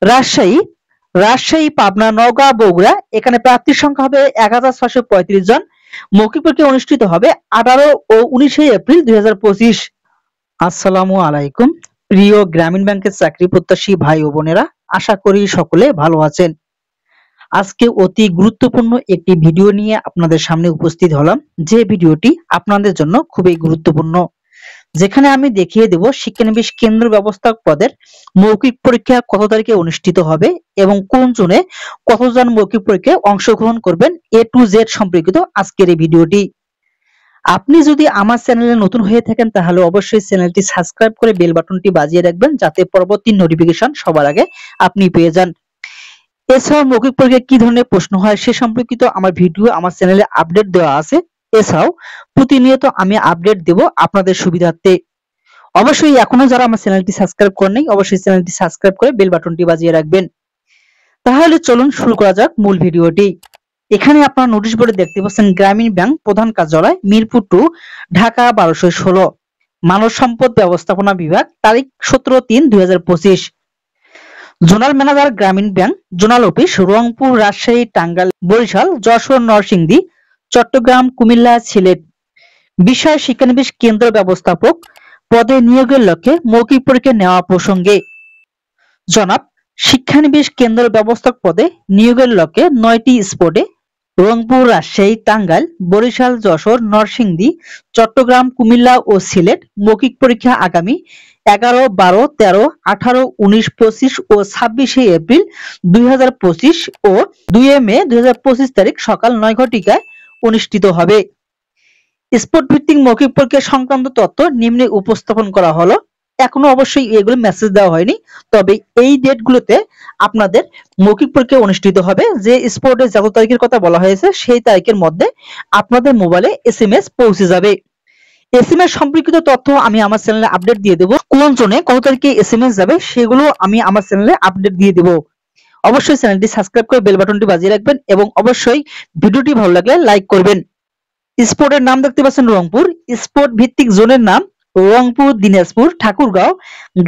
রাজশাহী, পাবনা, নওগাঁ, বগুড়া এখানে প্রার্থীর সংখ্যা হবে ১,৬৩৫ জন। মৌখিক পরীক্ষা অনুষ্ঠিত হবে ১৮ ও ১৯ এপ্রিল ২০২৫। আসসালামু আলাইকুম প্রিয় গ্রামীণ ব্যাংকের চাকরি প্রত্যাশী ভাই ও বোনেরা, আশা করি সকলে ভালো আছেন। আজকে অতি গুরুত্বপূর্ণ একটি ভিডিও নিয়ে আপনাদের সামনে উপস্থিত হলাম, যে ভিডিওটি আপনাদের জন্য খুবই গুরুত্বপূর্ণ। যেখানে আমি দেখিয়ে দেব শিক্ষানবিশ কেন্দ্র ব্যবস্থাপক পদের মৌখিক পরীক্ষা কত তারিখে অনুষ্ঠিত হবে এবং কোন জনে কতজন মৌখিক পরীক্ষায় অংশগ্রহণ করবেন, এ টু জেড সম্পর্কিত আজকের এই ভিডিওটি। আপনি যদি আমার চ্যানেলে নতুন হয়ে থাকেন তাহলে অবশ্যই চ্যানেলটি সাবস্ক্রাইব করে বেল বাটনটি বাজিয়ে রাখবেন, যাতে পরবর্তী নোটিফিকেশন সবার আগে আপনি পেয়ে যান। এছাড়াও মৌখিক পরীক্ষায় কি ধরনের প্রশ্ন হয় সে সম্পর্কিত আমার ভিডিও আমার চ্যানেলে আপডেট দেওয়া আছে। এছাড়াও প্রতিনিয়ত আমি আপডেট দেব আপনাদের সুবিধার্থে। অবশ্যই এখনো যারা আমার চ্যানেলটি সাবস্ক্রাইব করেননি অবশ্যই চ্যানেলটি সাবস্ক্রাইব করে বেল বাটনটি বাজিয়ে রাখবেন। তাহলে চলুন শুরু করা যাক মূল ভিডিওটি। এখানে আপনারা নোটিশ বোর্ডে দেখতে পাচ্ছেন গ্রামীণ ব্যাংক প্রধান কার্যালয়, মিরপুর 2, ঢাকা ১২১৬, মানব সম্পদ ব্যবস্থাপনা বিভাগ, তারিখ 17/3/2025। Zonal manager Grameen Bank, zonal office Rangpur, Rajshahi, Tangail, Barisal, Jessore, Narsingdi, Chittagong, Comilla, Sylhet. বিষয় শিক্ষানবিশ কেন্দ্র ব্যবস্থাপক পদে নিয়োগের লক্ষ্যে মৌখিক পরীক্ষা নেওয়া প্রসঙ্গে জনাব, শিক্ষানবিশ কেন্দ্র ব্যবস্থাপক পদে নিয়োগের লক্ষ্যে ৯টি স্পটে রংপুর, রাজশাহী, টাঙ্গাইল, বরিশাল, যশোর, নরসিংদী, চট্টগ্রাম, কুমিল্লা ও সিলেট মৌখিক পরীক্ষা আগামী ১১, ১২, ১৩, ১৮, ১৯, ২৫ ও ২৬ এপ্রিল ২০২৫ ও ২ মে ২০২৫ তারিখ সকাল ৯ ঘটিকায় অনুষ্ঠিত হবে। স্পট ভিত্তিক মৌখিক পরীক্ষা সংক্রান্ত তথ্য নিম্নে উপস্থাপন করা হলো। এখনো অবশ্যই এগুলো মেসেজ দেওয়া হয়নি, তবে এই ডেটগুলোতে আপনাদের মৌখিক পরীক্ষা অনুষ্ঠিত হবে। যে স্পটে যত তারিখের কথা বলা হয়েছে সেই তারিখের মধ্যে আপনাদের মোবাইলে SMS পৌঁছে যাবে। SMS সম্পর্কিত তথ্য আমি আমার চ্যানেলে আপডেট দিয়ে দেবো। কোন জনে কত তারিখে SMS যাবে সেগুলো আমি আমার চ্যানেলে আপডেট দিয়ে দেবো। অবশ্যই চ্যানেলটি সাবস্ক্রাইব করে বেল বাটনটি বাজিয়ে রাখবেন এবং অবশ্যই ভিডিওটি ভালো লাগলে লাইক করবেন। স্পোর্টের নাম দেখতে পাচ্ছেন রংপুর। স্পোর্ট ভিত্তিক জোনের নাম রংপুর, দিনাজপুর, ঠাকুরগাঁও,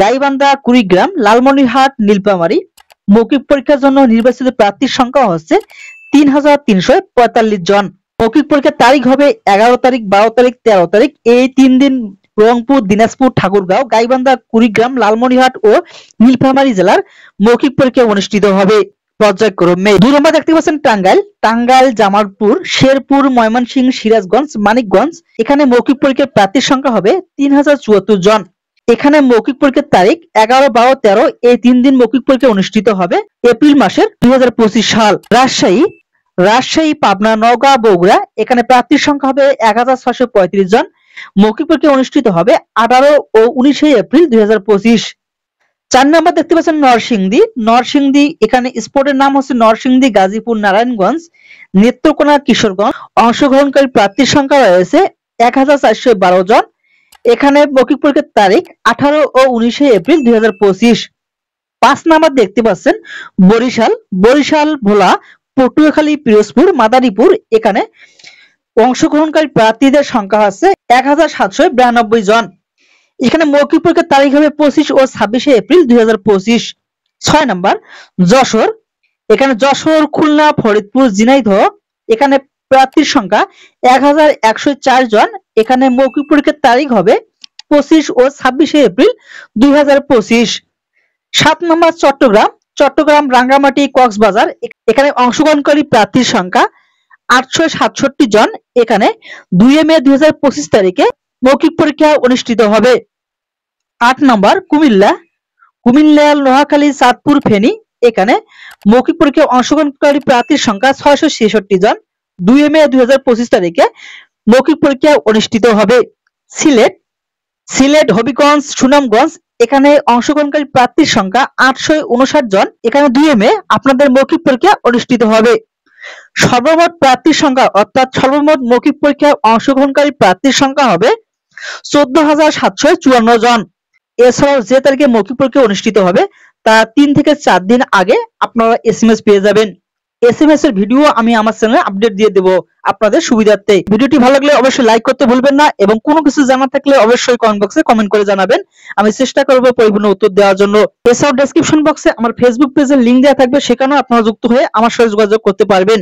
গাইবান্ধা, কুড়িগ্রাম, লালমনিরহাট, নীলফামারী। মৌখিক পরীক্ষার জন্য নির্বাচিত প্রার্থীর সংখ্যা হচ্ছে ৩,৩৪৫ জন। মৌখিক পরীক্ষার তারিখ হবে ১১ তারিখ, ১২ তারিখ, ১৩ তারিখ। এই ৩ দিন রংপুর, দিনাজপুর, ঠাকুরগাঁও, গাইবান্ধা, কুড়িগ্রাম, লালমনিরহাট ও নীলফামারী জেলার মৌখিক পরীক্ষা অনুষ্ঠিত হবে পর্যায়ক্রমে। ২ নম্বর দেখতে পাচ্ছেন টাঙ্গাইল, জামালপুর, শেরপুর, ময়মনসিংহ, সিরাজগঞ্জ, মানিকগঞ্জ। এখানে মৌখিক পরীক্ষার প্রার্থীর সংখ্যা হবে ৩,০৭৪ জন। এখানে মৌখিক পরীক্ষার তারিখ ১১, ১২, ১৩ এই ৩ দিন মৌখিক পরীক্ষা অনুষ্ঠিত হবে এপ্রিল মাসের ২০২৫ সাল। রাজশাহী, পাবনা, নওগাঁ, বগুড়া এখানে প্রার্থীর সংখ্যা হবে ১,৬৩৫ জন। মৌখিক পরীক্ষা অনুষ্ঠিত হবে ১৮ ও ১৯ এপ্রিল ২০২৫। ৪ নম্বর দেখতে পাচ্ছেন নরসিংদী। এখানে স্পোর্টের নাম হচ্ছে নরসিংদী, গাজীপুর, নারায়ণগঞ্জ, নেত্রকোনা, কিশোরগঞ্জ। অংশগ্রহণকারী প্রার্থীর সংখ্যা রয়েছে ১,৪১২ জন। এখানে মৌখিক পরীক্ষার তারিখ ১৮ ও ১৯ এপ্রিল ২০২৫। ৫ নম্বর দেখতে পাচ্ছেন বরিশাল, ভোলা, পটুয়াখালী, পিরোজপুর, মাদারীপুর। এখানে অংশগ্রহণকারী প্রার্থীদের সংখ্যা হচ্ছে ১,৭৯২ জন। এখানে মৌখিক পরীক্ষার তারিখ হবে ২৫ ও ২৬ এপ্রিল ২০২৫। ৬ নম্বর যশোর। এখানে যশোর, খুলনা, ফরিদপুর, ঝিনাইদহ। এখানে প্রার্থীর সংখ্যা ১,১০৪ জন। এখানে মৌখিক পরীক্ষার তারিখ হবে ২৫ ও ২৬ এপ্রিল ২০২৫। ৭ নম্বর চট্টগ্রাম, রাঙ্গামাটি, কক্সবাজার। এখানে অংশগ্রহণকারী প্রার্থীর সংখ্যা ৮৬৭ জন। এখানে ২ মে ২০২৫ তারিখে মৌখিক পরীক্ষা অনুষ্ঠিত হবে। ৮ নম্বর কুমিল্লা, নোয়াখালী, চাঁদপুর, ফেনী। এখানে মৌখিক পরীক্ষায় অংশগ্রহণকারী প্রার্থীর সংখ্যা ৬৬৬ জন। ২ মে ২০২৫ তারিখে মৌখিক পরীক্ষা অনুষ্ঠিত হবে। সিলেট, হবিগঞ্জ, সুনামগঞ্জ। এখানে অংশগ্রহণকারী প্রার্থীর সংখ্যা ৮৫৯ জন। এখানে ২ মে আপনাদের মৌখিক পরীক্ষা অনুষ্ঠিত হবে। সর্বমোট প্রার্থীর সংখ্যা অর্থাৎ সর্বমোট মৌখিক পরীক্ষায় অংশগ্রহণকারী প্রার্থীর সংখ্যা হবে ১৪,৭৫৪ জন। এছাড়াও যে তারিখে মৌখিক পরীক্ষা অনুষ্ঠিত হবে তার ৩ থেকে ৪ দিন আগে আপনারা SMS পেয়ে যাবেন। এসএমএস এর ভিডিও আমি আমার চ্যানেলে আপডেট দিয়ে দেব আপনাদের সুবিধার্থে। ভিডিওটি ভালো লাগলে অবশ্যই লাইক করতে ভুলবেন না এবং কোনো কিছু জানার থাকলে অবশ্যই কমেন্ট বক্সে কমেন্ট করে জানাবেন। আমি চেষ্টা করব পরিপূর্ণ উত্তর দেওয়ার জন্য। এছাড়াও ডেসক্রিপশন বক্সে আমার ফেসবুক পেজের লিংক দেওয়া থাকবে, সেখানেও আপনারা যুক্ত হয়ে আমার সাথে যোগাযোগ করতে পারবেন।